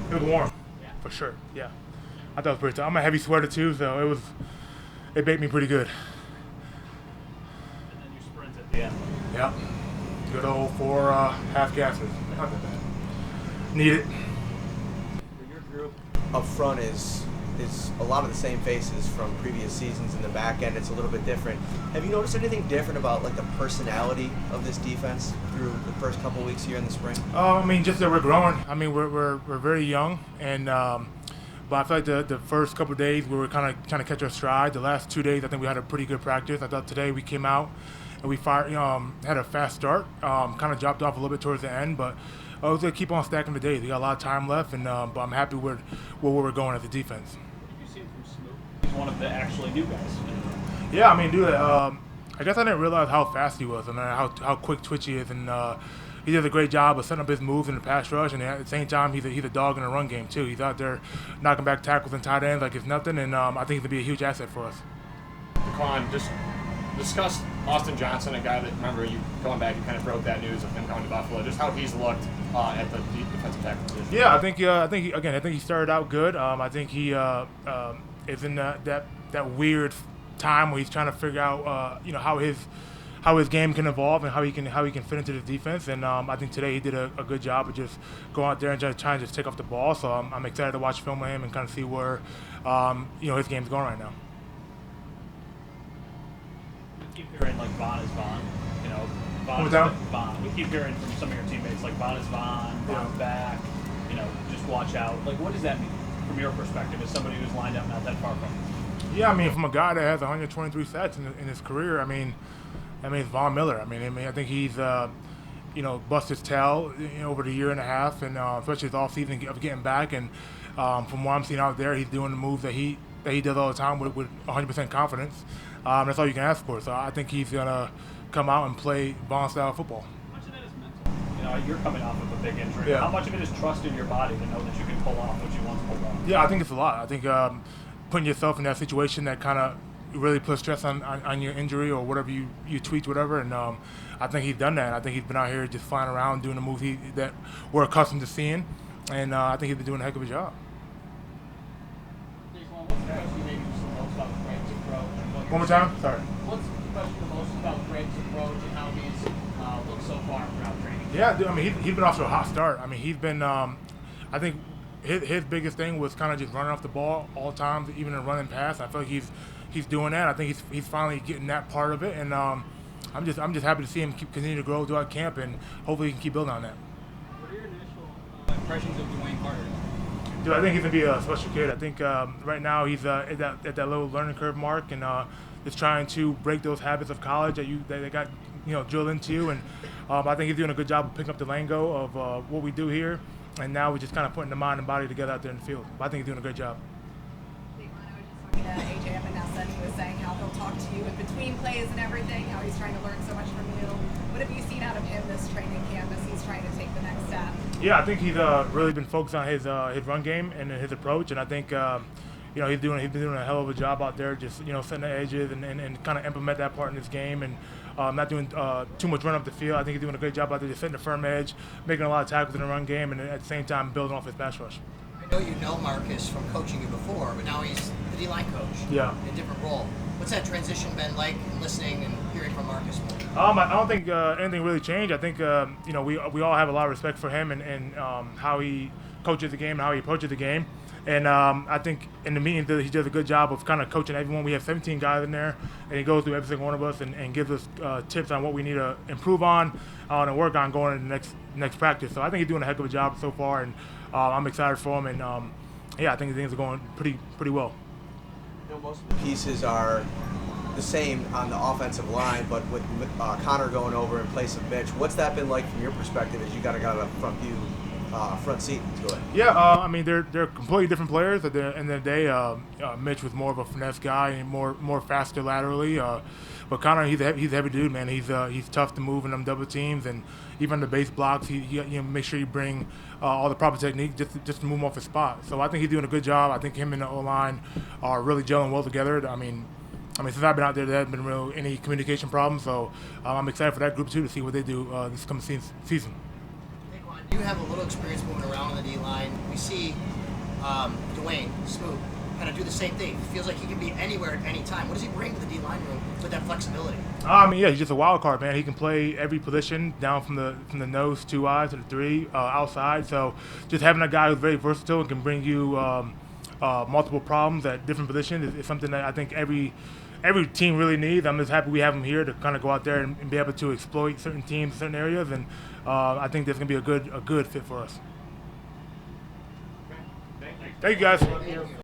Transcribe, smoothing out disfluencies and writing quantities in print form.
It was warm, for sure. Yeah, I thought it was pretty tough. I'm a heavy sweater too, so it baked me pretty good. And then you sprint at the end. Yep. Good old 4 half gases. Not that bad. Need it. Your group up front is a lot of the same faces from previous seasons. In the back end, it's a little bit different. Have you noticed anything different about like the personality of this defense through the first couple weeks here in the spring? I mean, just that we're growing. I mean, we're very young, and but I feel like the first couple of days we were kind of trying to catch our stride. The last 2 days, I think we had a pretty good practice. I thought today we came out and we had a fast start. Kind of dropped off a little bit towards the end, but I was gonna keep on stacking the days. We got a lot of time left, and but I'm happy with where we're going as a defense. What have you seen from Snoop? He's one of the actually new guys. Yeah, I mean, dude, I guess I didn't realize how fast he was and how quick twitch he is, and he does a great job of setting up his moves in the pass rush, and at the same time, he's a dog in the run game too. He's out there knocking back tackles and tight ends like it's nothing, and I think he's gonna be a huge asset for us. DaQuan, just discuss Austin Johnson, a guy that, remember, you going back, you kind of broke that news of him going to Buffalo, just how he's looked at the defensive tackle position. Yeah, I think he started out good. I think he is in that weird time where he's trying to figure out how his game can evolve and how he can fit into the defense. And I think today he did a good job of just going out there and just trying to take off the ball. So I'm excited to watch film of him and kind of see where his game's going right now. We keep hearing like Von is Von. Von is Von. We keep hearing from some of your teammates like Von is Von, Von's back. Just watch out. Like, what does that mean from your perspective as somebody who's lined up not that far from him? Yeah, I mean, from a guy that has 123 sacks in his career, I mean, it's Von Miller. I think he's, bust his tail over the year and a half, and especially his offseason of getting back. And from what I'm seeing out there, he's doing the moves that he does all the time with 100% confidence. That's all you can ask for. So I think he's gonna come out and play Von-style football. How much of that is mental? You're coming off of a big injury. Yeah. How much of it is trust in your body to know that you can pull off what you once pulled off? Yeah, I think it's a lot. I think putting yourself in that situation that kind of really puts stress on your injury or whatever you tweet, whatever. And I think he's done that. I think he's been out here just flying around doing the moves that we're accustomed to seeing. And I think he's been doing a heck of a job. One more time? Sorry. What's impressed you the most about Greg's approach and how he's looked so far throughout training? Yeah, dude, I mean, he's been off to a hot start. I mean, he's been, I think his biggest thing was kind of just running off the ball all times, even in running pass. I feel like he's doing that. I think he's finally getting that part of it, and I'm just happy to see him continue to grow throughout camp, and hopefully he can keep building on that. What are your initial impressions of DeWayne Carter? Dude, I think he's gonna be a special kid. I think right now he's at that little learning curve mark, and just trying to break those habits of college that they got drilled into you. And I think he's doing a good job of picking up the lingo of what we do here. And now we're just kind of putting the mind and body together out there in the field. But I think he's doing a great job. I was just talking to AJ Epinesa, and he was saying how he'll talk to you in between plays and everything, how he's trying to learn so much from you. What have you seen out of him this training camp as he's trying to take the next step? Yeah, I think he's really been focused on his run game and his approach, and I think he's been doing a hell of a job out there, just setting the edges and kind of implement that part in his game, and not doing too much run up the field. I think he's doing a great job out there, just setting the firm edge, making a lot of tackles in the run game, and at the same time building off his pass rush. I know you know Marcus from coaching you before, but now he's the D-line coach. Yeah. In a different role. What's that transition been like, listening and hearing from Marcus more? I don't think anything really changed. I think we all have a lot of respect for him and how he coaches the game and how he approaches the game. And I think in the meetings he does a good job of kind of coaching everyone. We have 17 guys in there, and he goes through every single one of us and gives us tips on what we need to improve on and work on going into the next practice. So I think he's doing a heck of a job so far, and I'm excited for him. And I think things are going pretty well. Most of the pieces are the same on the offensive line, but with Connor going over in place of Mitch, what's that been like from your perspective as you got a front seat to it? Yeah, I mean they're completely different players. At the end of the day, Mitch was more of a finesse guy and more faster laterally. But Connor, he's a heavy dude, man. He's tough to move in them double teams, and even the base blocks, he make sure you bring all the proper technique just to move him off his spot. So I think he's doing a good job. I think him and the O-line are really gelling well together. I mean, since I've been out there, there hasn't been any communication problems. So I'm excited for that group too to see what they do this coming season. You have a little experience moving around on the D-line. We we see Dwayne Smoot kind of do the same thing. It feels like he can be anywhere at any time. What does he bring to the D-line room with that flexibility? I mean, yeah, he's just a wild card, man. He can play every position, down from the nose, 2 eyes to the 3, outside. So just having a guy who's very versatile and can bring you multiple problems at different positions is something that I think every team really needs. I'm just happy we have him here to kind of go out there and be able to exploit certain teams, certain areas, and I think that's going to be a good fit for us. Thank you, guys.